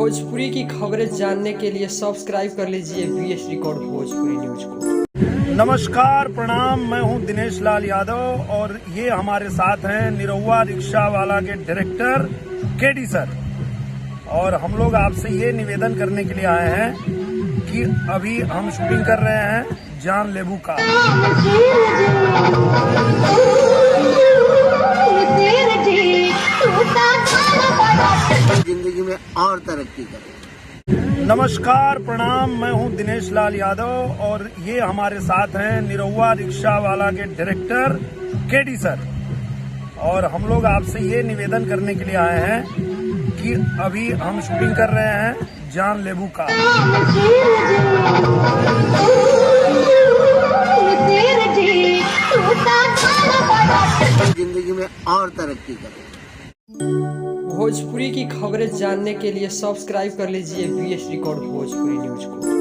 भोजपुरी की खबरें जानने के लिए सब्सक्राइब कर लीजिए बीएस रिकॉर्ड भोजपुरी न्यूज को। नमस्कार, प्रणाम। मैं हूं दिनेश लाल यादव और ये हमारे साथ हैं निरहुआ रिक्शा वाला के डायरेक्टर केडी सर। और हम लोग आपसे ये निवेदन करने के लिए आए हैं कि अभी हम शूटिंग कर रहे हैं जान लेबू का। जिंदगी में और तरक्की करें। नमस्कार, प्रणाम। मैं हूं दिनेश लाल यादव और ये हमारे साथ हैं निरहुआ रिक्शा वाला के डायरेक्टर केडी सर। और हम लोग आपसे ये निवेदन करने के लिए आए हैं कि अभी हम शूटिंग कर रहे हैं जान लेबू का। जिंदगी में और तरक्की करें। भोजपुरी की खबरें जानने के लिए सब्सक्राइब कर लीजिए बीएस रिकॉर्ड भोजपुरी न्यूज को।